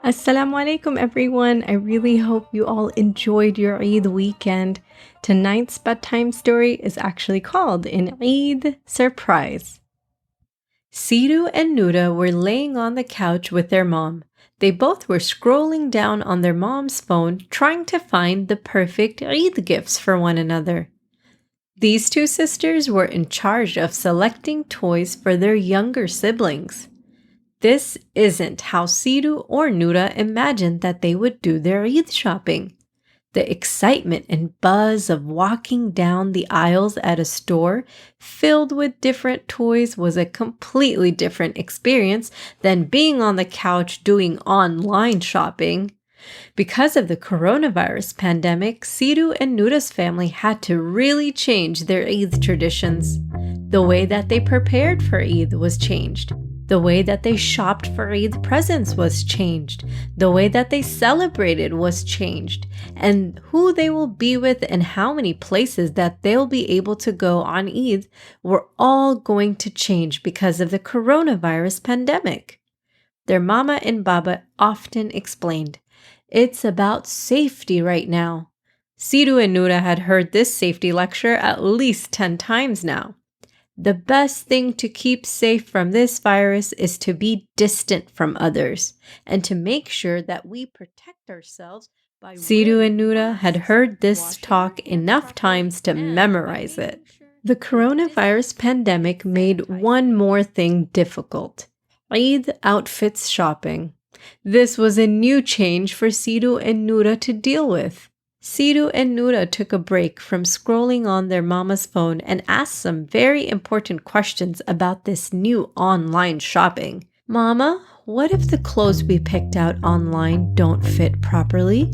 Assalamu alaikum, everyone. I really hope you all enjoyed your Eid weekend. Tonight's bedtime story is actually called an Eid Surprise. Siru and Nura were laying on the couch with their mom. They both were scrolling down on their mom's phone, trying to find the perfect Eid gifts for one another. These two sisters were in charge of selecting toys for their younger siblings. This isn't how Siru or Nura imagined that they would do their Eid shopping. The excitement and buzz of walking down the aisles at a store filled with different toys was a completely different experience than being on the couch doing online shopping. Because of the coronavirus pandemic, Siru and Nura's family had to really change their Eid traditions. The way that they prepared for Eid was changed. The way that they shopped for Eid presents was changed. The way that they celebrated was changed. And who they will be with and how many places that they'll be able to go on Eid were all going to change because of the coronavirus pandemic. Their mama and baba often explained, "It's about safety right now." Siru and Nura had heard this safety lecture at least 10 times now. The best thing to keep safe from this virus is to be distant from others and to make sure that we protect ourselves by Siru and Nura had heard this talk enough times to memorize it. The coronavirus pandemic made one more thing difficult: Eid outfits shopping. This was a new change for Siru and Nura to deal with. Siru and Nura took a break from scrolling on their mama's phone and asked some very important questions about this new online shopping. "Mama, what if the clothes we picked out online don't fit properly?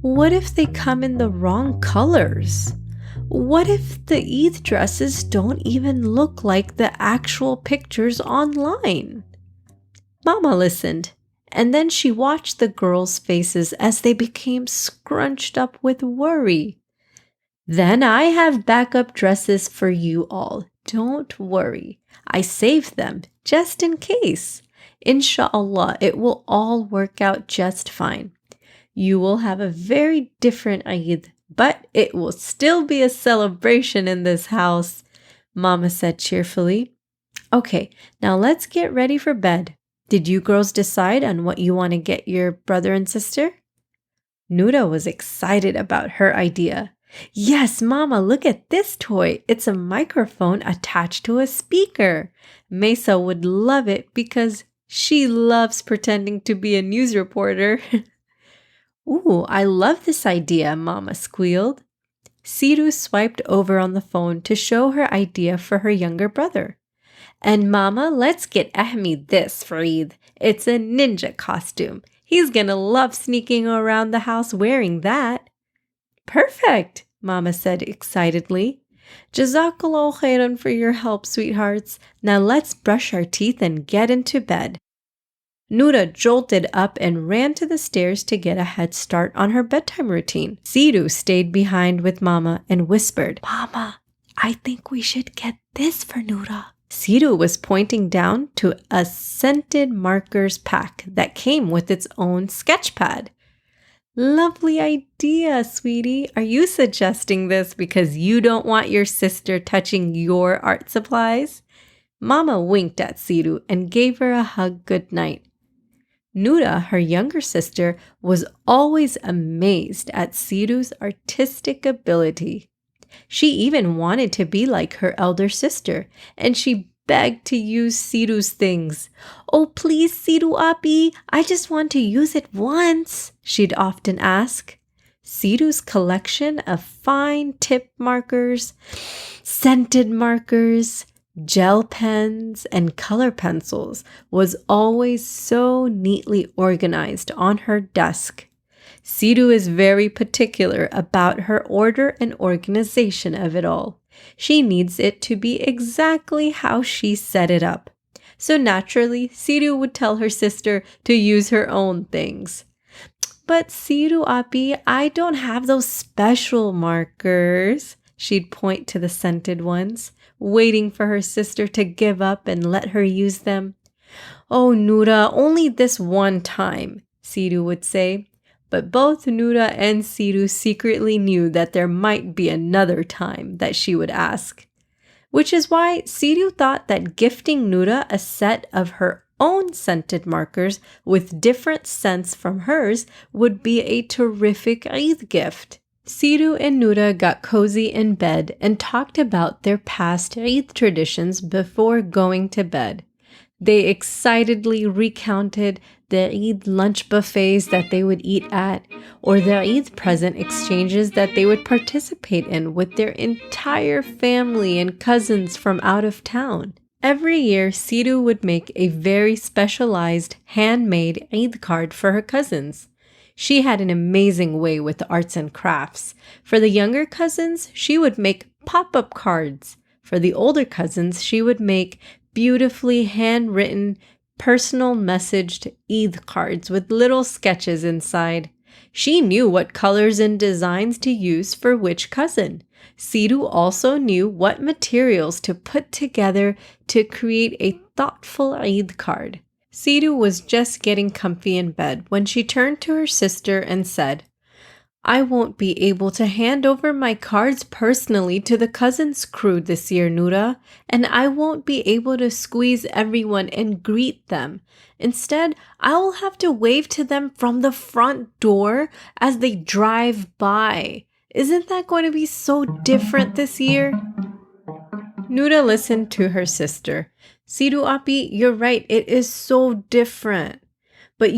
What if they come in the wrong colors? What if the Eid dresses don't even look like the actual pictures online?" Mama listened. And then she watched the girls' faces as they became scrunched up with worry. "Then I have backup dresses for you all. Don't worry. I saved them just in case. Inshallah, it will all work out just fine. You will have a very different Eid, but it will still be a celebration in this house," Mama said cheerfully. "Okay, now let's get ready for bed. Did you girls decide on what you want to get your brother and sister?" Nura was excited about her idea. "Yes, Mama, look at this toy. It's a microphone attached to a speaker. Mesa would love it because she loves pretending to be a news reporter." "Ooh, I love this idea," Mama squealed. Siru swiped over on the phone to show her idea for her younger brother. "And Mama, let's get Ahmed this for Eid. It's a ninja costume. He's gonna love sneaking around the house wearing that." "Perfect," Mama said excitedly. "Jazakallah khairan for your help, sweethearts. Now let's brush our teeth and get into bed." Nura jolted up and ran to the stairs to get a head start on her bedtime routine. Siru stayed behind with Mama and whispered, "Mama, I think we should get this for Nura." Siru was pointing down to a scented markers pack that came with its own sketch pad. "Lovely idea, sweetie. Are you suggesting this because you don't want your sister touching your art supplies?" Mama winked at Siru and gave her a hug goodnight. Nura, her younger sister, was always amazed at Siru's artistic ability. She even wanted to be like her elder sister, and she begged to use Siru's things. "Oh, please, Siru Abi, I just want to use it once," she'd often ask. Siru's collection of fine tip markers, scented markers, gel pens, and color pencils was always so neatly organized on her desk. Siru is very particular about her order and organization of it all. She needs it to be exactly how she set it up. So naturally, Siru would tell her sister to use her own things. "But Siru Abi, I don't have those special markers." She'd point to the scented ones, waiting for her sister to give up and let her use them. "Oh, Nura, only this one time." Siru would say. But both Nura and Siru secretly knew that there might be another time that she would ask. Which is why Siru thought that gifting Nura a set of her own scented markers with different scents from hers would be a terrific Eid gift. Siru and Nura got cozy in bed and talked about their past Eid traditions before going to bed. They excitedly recounted the Eid lunch buffets that they would eat at, or the Eid present exchanges that they would participate in with their entire family and cousins from out of town. Every year, Siru would make a very specialized handmade Eid card for her cousins. She had an amazing way with arts and crafts. For the younger cousins, she would make pop-up cards. For the older cousins, she would make beautifully handwritten, personal messaged Eid cards with little sketches inside. She knew what colors and designs to use for which cousin. Siru also knew what materials to put together to create a thoughtful Eid card. Siru was just getting comfy in bed when she turned to her sister and said, I won't be able to hand over my cards personally to the cousins crew this year, Nura, and I won't be able to squeeze everyone and greet them. Instead, I will have to wave to them from the front door as they drive by. Isn't that going to be so different this year? Nura listened to her sister. Siru Api, you're right, it is so different. But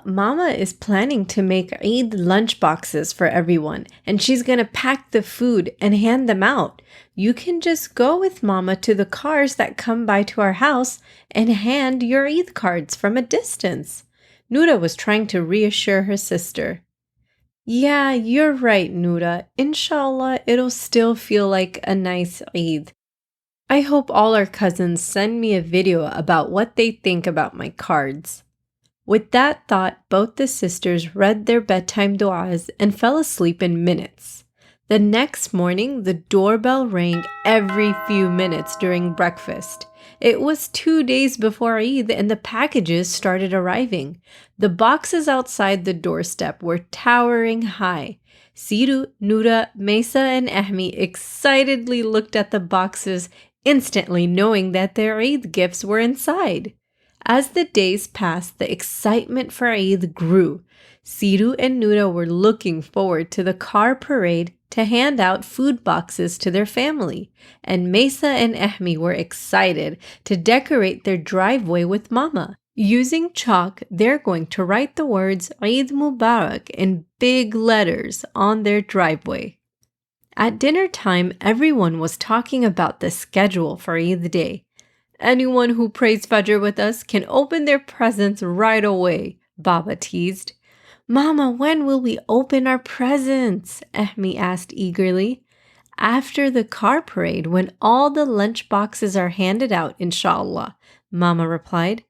Mama is planning to make Eid lunch boxes for everyone, and she's going to pack the food and hand them out. You can just go with Mama to the cars that come by to our house and hand your Eid cards from a distance. Nura was trying to reassure her sister. Yeah, you're right, Nura. Inshallah, it'll still feel like a nice Eid. I hope all our cousins send me a video about what they think about my cards. With that thought, both the sisters read their bedtime du'as and fell asleep in minutes. The next morning, the doorbell rang every few minutes during breakfast. It was 2 days before Eid and the packages started arriving. The boxes outside the doorstep were towering high. Siru, Nura, Mesa, and Ahmi excitedly looked at the boxes, instantly knowing that their Eid gifts were inside. As the days passed, the excitement for Eid grew. Siru and Nura were looking forward to the car parade to hand out food boxes to their family, and Mesa and Ahmi were excited to decorate their driveway with Mama. Using chalk, they're going to write the words Eid Mubarak in big letters on their driveway. At dinner time, everyone was talking about the schedule for Eid day. Anyone who prays Fajr with us can open their presents right away, Baba teased. Mama, when will we open our presents? Ahmi asked eagerly. After the car parade, when all the lunch boxes are handed out, inshallah, Mama replied.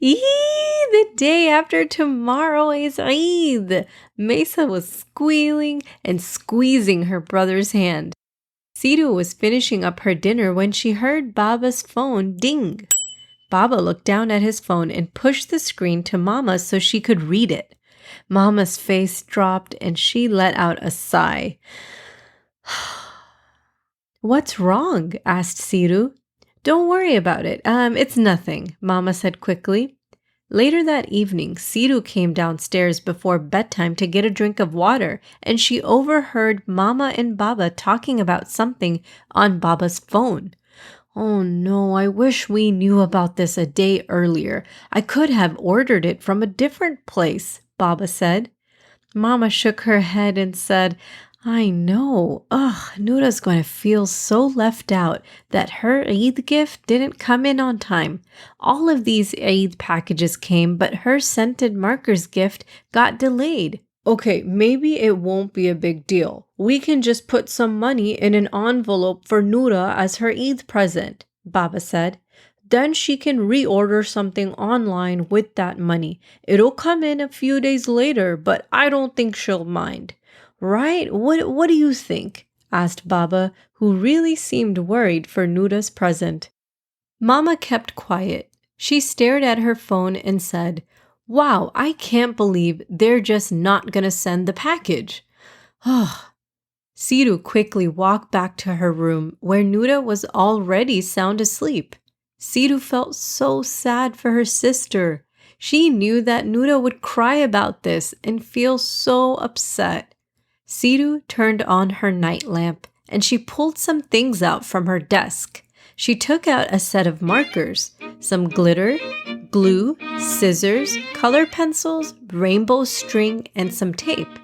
The day after tomorrow is Eid. Mesa was squealing and squeezing her brother's hand. Siru was finishing up her dinner when she heard Baba's phone ding. Baba looked down at his phone and pushed the screen to Mama so she could read it. Mama's face dropped and she let out a sigh. What's wrong? Asked Siru. Don't worry about it. It's nothing, Mama said quickly. Later that evening, Siru came downstairs before bedtime to get a drink of water, and she overheard Mama and Baba talking about something on Baba's phone. Oh no, I wish we knew about this a day earlier. I could have ordered it from a different place, Baba said. Mama shook her head and said, I know. Nura's going to feel so left out that her Eid gift didn't come in on time. All of these Eid packages came, but her scented markers gift got delayed. Okay, maybe it won't be a big deal. We can just put some money in an envelope for Nura as her Eid present, Baba said. Then she can reorder something online with that money. It'll come in a few days later, but I don't think she'll mind. Right? What do you think? Asked Baba, who really seemed worried for Nura's present. Mama kept quiet. She stared at her phone and said, Wow, I can't believe they're just not gonna send the package. Oh, Siru quickly walked back to her room where Nura was already sound asleep. Siru felt so sad for her sister. She knew that Nura would cry about this and feel so upset. Siru turned on her night lamp and she pulled some things out from her desk. She took out a set of markers, some glitter, glue, scissors, color pencils, rainbow string, and some tape.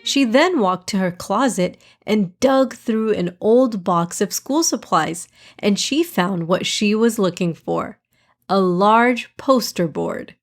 She then walked to her closet and dug through an old box of school supplies, and she found what she was looking for: a large poster board.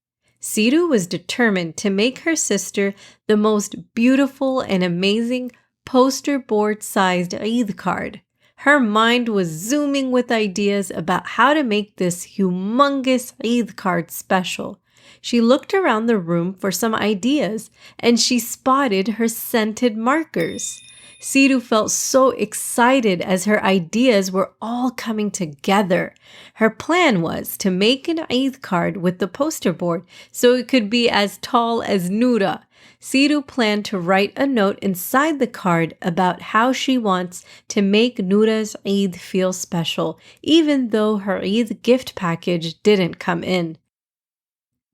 Siru was determined to make her sister the most beautiful and amazing poster board sized Eid card. Her mind was zooming with ideas about how to make this humongous Eid card special. She looked around the room for some ideas and she spotted her scented markers. Siru felt so excited as her ideas were all coming together. Her plan was to make an Eid card with the poster board so it could be as tall as Nura. Siru planned to write a note inside the card about how she wants to make Nura's Eid feel special, even though her Eid gift package didn't come in.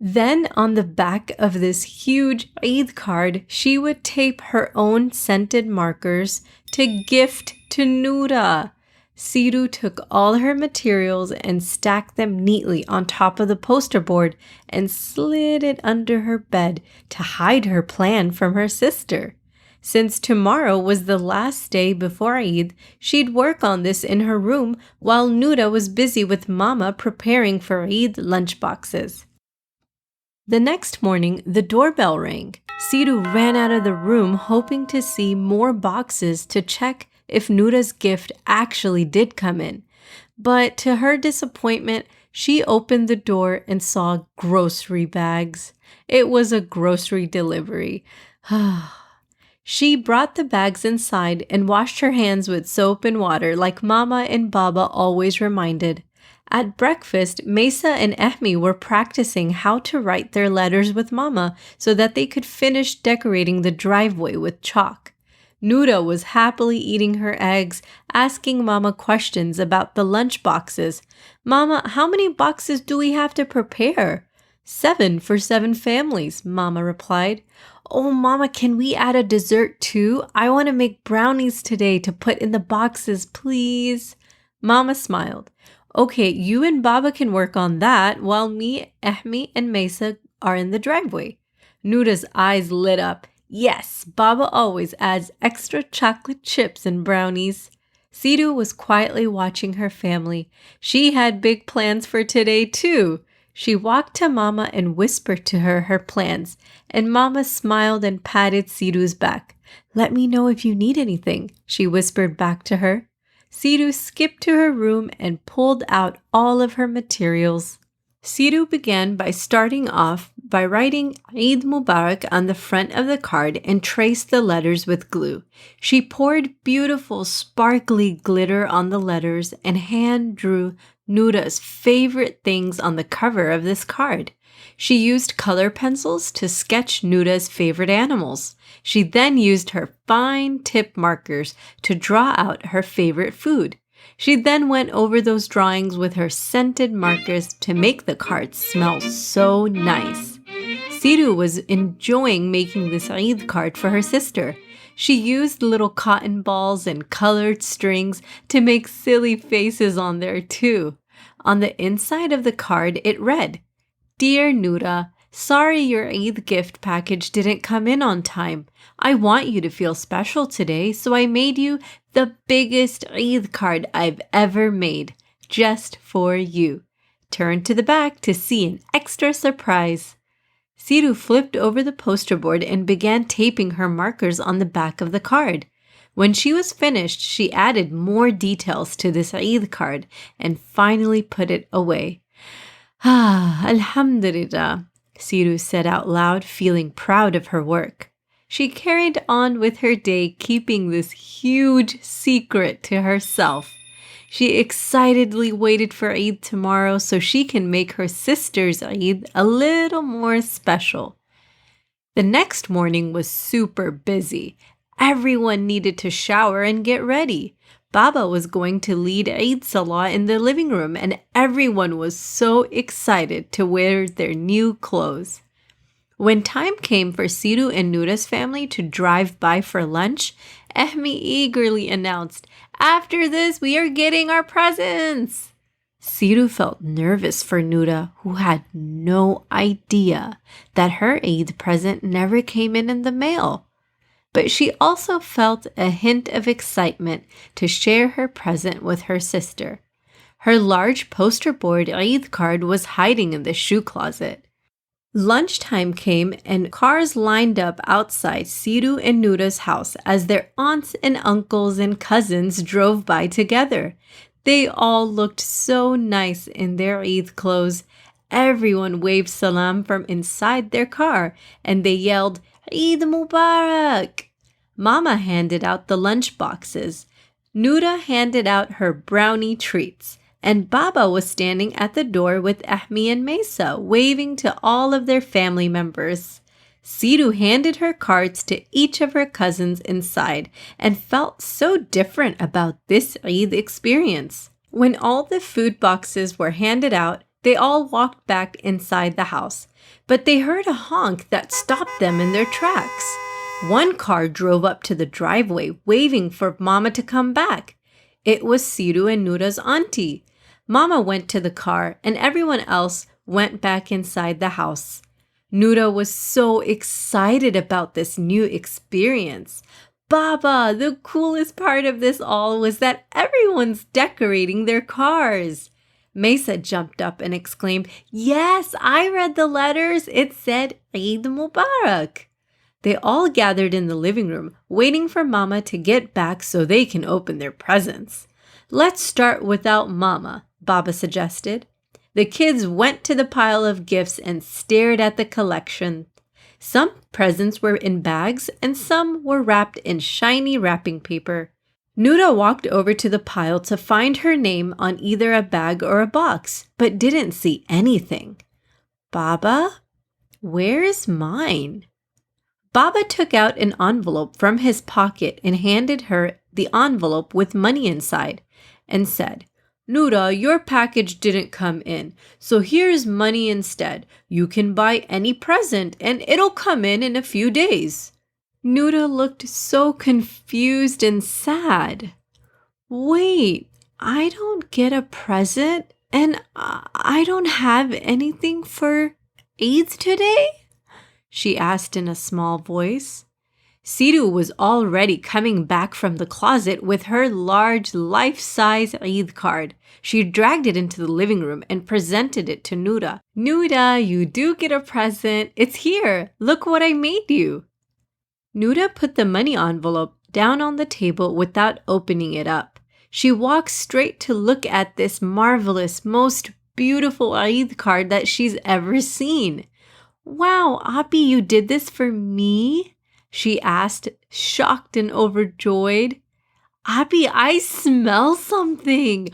Then on the back of this huge Eid card, she would tape her own scented markers to gift to Nura. Siru took all her materials and stacked them neatly on top of the poster board and slid it under her bed to hide her plan from her sister. Since tomorrow was the last day before Eid, she'd work on this in her room while Nura was busy with Mama preparing for Eid lunchboxes. The next morning, the doorbell rang. Siru ran out of the room hoping to see more boxes to check if Nura's gift actually did come in. But to her disappointment, she opened the door and saw grocery bags. It was a grocery delivery. She brought the bags inside and washed her hands with soap and water like Mama and Baba always reminded. At breakfast, Mesa and Ehmi were practicing how to write their letters with Mama so that they could finish decorating the driveway with chalk. Nura was happily eating her eggs, asking Mama questions about the lunch boxes. Mama, how many boxes do we have to prepare? 7 for 7 families, Mama replied. Oh, Mama, can we add a dessert too? I want to make brownies today to put in the boxes, please. Mama smiled. Okay, you and Baba can work on that while me, Ehmi, and Mesa are in the driveway. Nura's eyes lit up. Yes, Baba always adds extra chocolate chips and brownies. Siru was quietly watching her family. She had big plans for today too. She walked to Mama and whispered to her plans, and Mama smiled and patted Siru's back. Let me know if you need anything, she whispered back to her. Siru skipped to her room and pulled out all of her materials. Siru began by starting off by writing Eid Mubarak on the front of the card and traced the letters with glue. She poured beautiful sparkly glitter on the letters and hand drew Nura's favorite things on the cover of this card. She used color pencils to sketch Nura's favorite animals. She then used her fine tip markers to draw out her favorite food. She then went over those drawings with her scented markers to make the card smell so nice. Siru was enjoying making this Eid card for her sister. She used little cotton balls and colored strings to make silly faces on there too. On the inside of the card, it read, Dear Nura, sorry your Eid gift package didn't come in on time. I want you to feel special today, so I made you the biggest Eid card I've ever made, just for you. Turn to the back to see an extra surprise. Siru flipped over the poster board and began taping her markers on the back of the card. When she was finished, she added more details to this Eid card and finally put it away. Alhamdulillah, Siru said out loud, feeling proud of her work. She carried on with her day, keeping this huge secret to herself. She excitedly waited for Eid tomorrow so she can make her sister's Eid a little more special. The next morning was super busy. Everyone needed to shower and get ready. Baba was going to lead Eid Salah in the living room, and everyone was so excited to wear their new clothes. When time came for Siru and Nura's family to drive by for lunch, Ehmi eagerly announced, "After this, we are getting our presents." Siru felt nervous for Nura, who had no idea that her Eid present never came in the mail. But she also felt a hint of excitement to share her present with her sister. Her large poster board Eid card was hiding in the shoe closet. Lunchtime came and cars lined up outside Siru and Nura's house as their aunts and uncles and cousins drove by together. They all looked so nice in their Eid clothes. Everyone waved salam from inside their car and they yelled, "Eid Mubarak!" Mama handed out the lunch boxes. Nura handed out her brownie treats. And Baba was standing at the door with Ahmi and Mesa, waving to all of their family members. Siru handed her cards to each of her cousins inside and felt so different about this Eid experience. When all the food boxes were handed out, they all walked back inside the house, but they heard a honk that stopped them in their tracks. One car drove up to the driveway, waving for Mama to come back. It was Siru and Nura's auntie. Mama went to the car and everyone else went back inside the house. Nura was so excited about this new experience. "Baba, the coolest part of this all was that everyone's decorating their cars." Mesa jumped up and exclaimed, "Yes, I read the letters. It said Eid Mubarak." They all gathered in the living room, waiting for Mama to get back so they can open their presents. "Let's start without Mama," Baba suggested. The kids went to the pile of gifts and stared at the collection. Some presents were in bags and some were wrapped in shiny wrapping paper. Nura walked over to the pile to find her name on either a bag or a box, but didn't see anything. "Baba, where's mine?" Baba took out an envelope from his pocket and handed her the envelope with money inside and said, "Nura, your package didn't come in, so here's money instead. You can buy any present and it'll come in a few days." Nura looked so confused and sad. "Wait, I don't get a present and I don't have anything for Eid today?" she asked in a small voice. Siru was already coming back from the closet with her large life-size Eid card. She dragged it into the living room and presented it to Nura. "Nura, you do get a present. It's here. Look what I made you." Nura put the money envelope down on the table without opening it up. She walked straight to look at this marvelous, most beautiful Eid card that she's ever seen. "Wow, Abi, you did this for me?" she asked, shocked and overjoyed. "Abi, I smell something.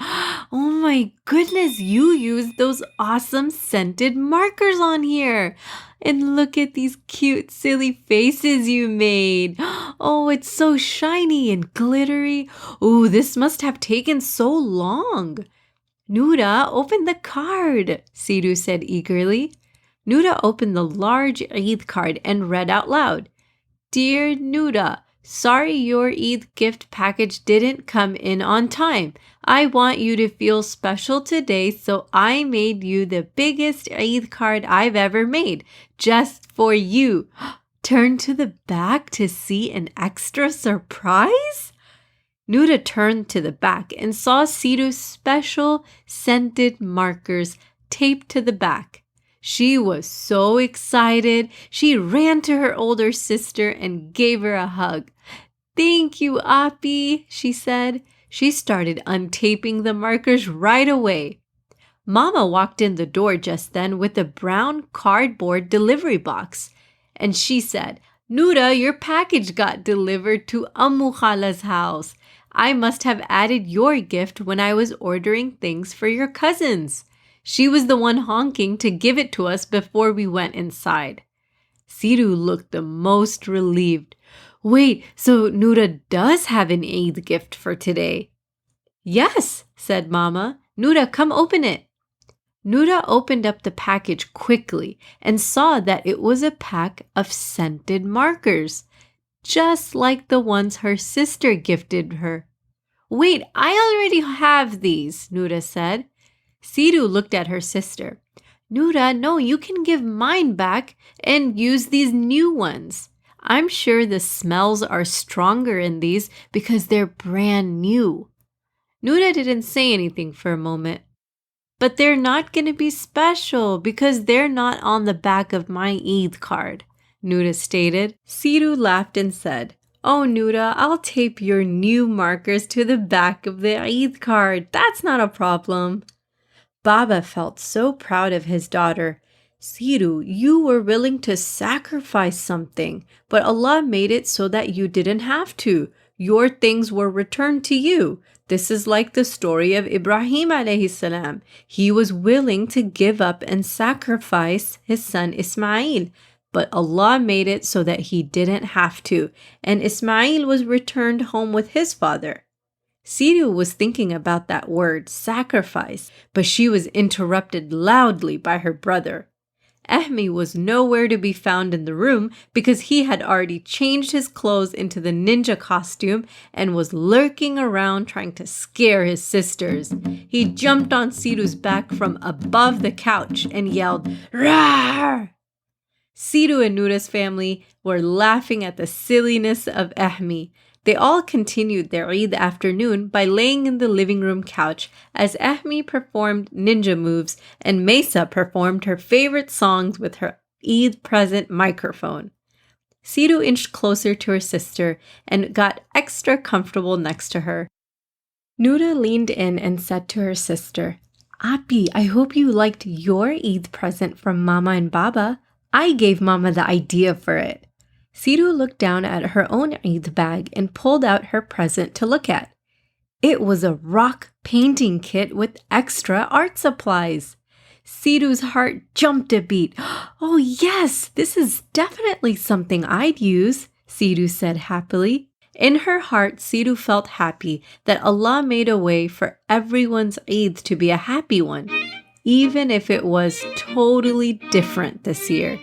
Oh my goodness, you used those awesome scented markers on here. And look at these cute, silly faces you made. Oh, it's so shiny and glittery. Oh, this must have taken so long." "Nura, open the card," Siru said eagerly. Nura opened the large Eid card and read out loud, "Dear Nura, sorry your Eid gift package didn't come in on time. I want you to feel special today, so I made you the biggest Eid card I've ever made, just for you. Turn to the back to see an extra surprise?" Nura turned to the back and saw Siru's special scented markers taped to the back. She was so excited, she ran to her older sister and gave her a hug. "Thank you, Api," she said. She started untaping the markers right away. Mama walked in the door just then with a brown cardboard delivery box, and she said, "Nura, your package got delivered to Ammu Khala's house. I must have added your gift when I was ordering things for your cousins. She was the one honking to give it to us before we went inside." Siru looked the most relieved. "Wait, so Nura does have an Eid gift for today?" "Yes," said Mama. "Nura, come open it." Nura opened up the package quickly and saw that it was a pack of scented markers, just like the ones her sister gifted her. "Wait, I already have these," Nura said. Siru looked at her sister. "Nura, no, you can give mine back and use these new ones. I'm sure the smells are stronger in these because they're brand new." Nura didn't say anything for a moment. "But they're not going to be special because they're not on the back of my Eid card," Nura stated. Siru laughed and said, "Oh, Nura, I'll tape your new markers to the back of the Eid card. That's not a problem." Baba felt so proud of his daughter. "Siru, you were willing to sacrifice something, but Allah made it so that you didn't have to. Your things were returned to you. This is like the story of Ibrahim alayhi salam. He was willing to give up and sacrifice his son Ismail, but Allah made it so that he didn't have to, and Ismail was returned home with his father." Siru was thinking about that word, sacrifice, but she was interrupted loudly by her brother. Ahmi was nowhere to be found in the room because he had already changed his clothes into the ninja costume and was lurking around trying to scare his sisters. He jumped on Siru's back from above the couch and yelled, "Rawr!" Siru and Nura's family were laughing at the silliness of Ahmi. They all continued their Eid afternoon by laying in the living room couch as Ahmi performed ninja moves and Mesa performed her favorite songs with her Eid present microphone. Siru inched closer to her sister and got extra comfortable next to her. Nura leaned in and said to her sister, "Abi, I hope you liked your Eid present from Mama and Baba. I gave Mama the idea for it." Siru looked down at her own Eid bag and pulled out her present to look at. It was a rock painting kit with extra art supplies. Siru's heart jumped a beat. "Oh yes, this is definitely something I'd use," Siru said happily. In her heart, Siru felt happy that Allah made a way for everyone's Eid to be a happy one, even if it was totally different this year.